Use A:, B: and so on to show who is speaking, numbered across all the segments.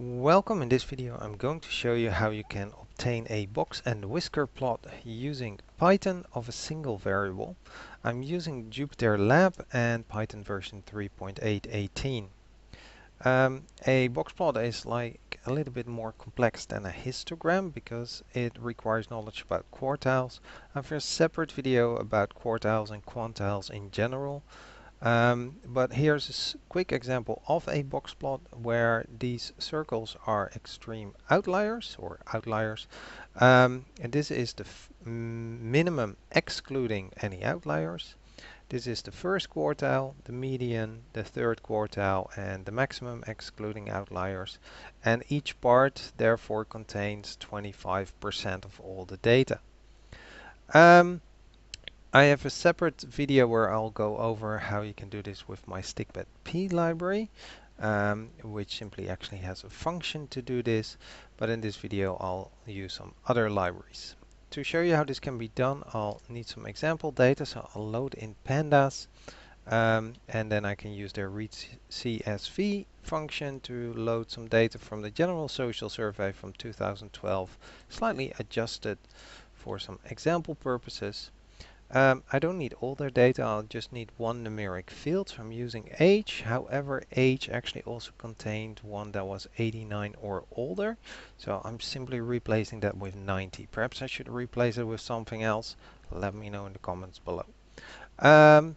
A: Welcome. In this video I'm going to show you how you can obtain a box and whisker plot using Python of a single variable. I'm using Jupyter Lab and Python version 3.8.18. A box plot is like a little bit more complex than a histogram because it requires knowledge about quartiles. I have a separate video about quartiles and quantiles in general. But here's a quick example of a box plot where these circles are extreme outliers or outliers. And this is the minimum excluding any outliers. This is the first quartile, the median, the third quartile, and the maximum excluding outliers. And each part therefore contains 25% of all the data. I have a separate video where I'll go over how you can do this with my stickbed-p library, which simply actually has a function to do this, but in this video I'll use some other libraries. To show you how this can be done, I'll need some example data, so I'll load in pandas, and then I can use their readCSV function to load some data from the General Social Survey from 2012, slightly adjusted for some example purposes. I don't need all their data, I'll just need one numeric field, so I'm using age. However, age actually also contained one that was 89 or older, so I'm simply replacing that with 90. Perhaps I should replace it with something else. Let me know in the comments below. But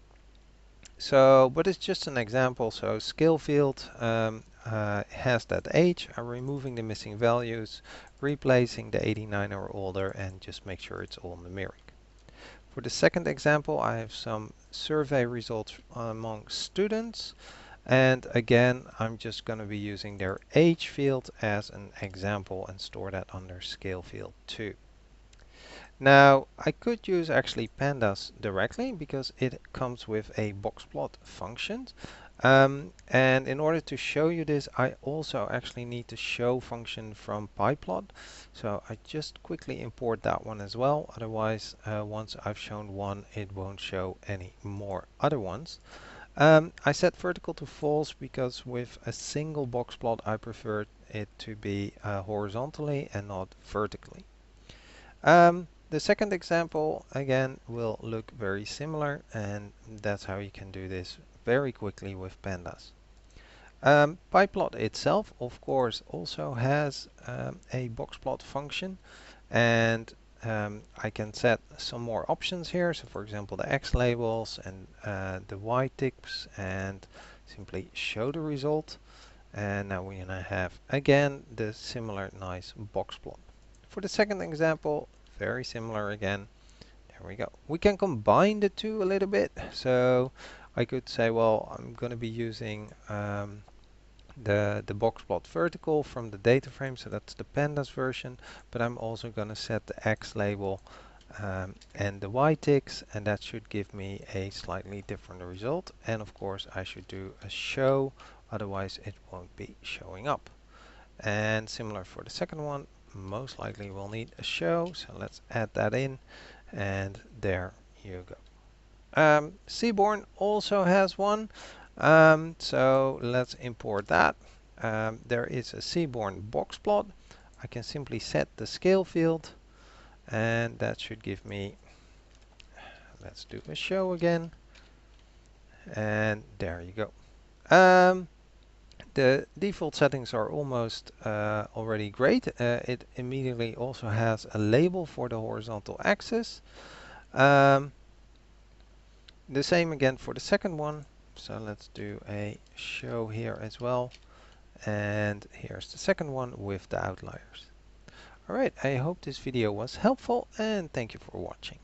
A: it's just an example, so scale field has that age. I'm removing the missing values, replacing the 89 or older, and just make sure it's all numeric. For the second example, I have some survey results among students, and again I'm just going to be using their age field as an example and store that under scale field 2. Now I could use actually pandas directly because it comes with a boxplot function. And in order to show you this, I also actually need to show function from pyplot. So I just quickly import that one as well. Otherwise, once I've shown one, it won't show any more other ones. I set vertical to false because with a single box plot, I prefer it to be horizontally and not vertically. The second example again will look very similar, and that's how you can do this very quickly with pandas. Pyplot itself, of course, also has a boxplot function, and I can set some more options here. So, for example, the X labels and the Y ticks, and simply show the result. And now we're gonna have again the similar nice boxplot. For the second example, very similar again. There we go. We can combine the two a little bit. So I could say, well, I'm going to be using the boxplot vertical from the data frame, so that's the pandas version, but I'm also going to set the X label and the Y ticks, and that should give me a slightly different result. And of course I should do a show, otherwise it won't be showing up. And similar for the second one, most likely we'll need a show, so let's add that in, and there you go. Seaborn also has one, so let's import that. There is a Seaborn box plot. I can simply set the scale field, and that should give me, let's do a show again, and there you go. The default settings are almost already great. It immediately also has a label for the horizontal axis. The same again for the second one. So let's do a show here as well. And here's the second one with the outliers. Alright, I hope this video was helpful, and thank you for watching.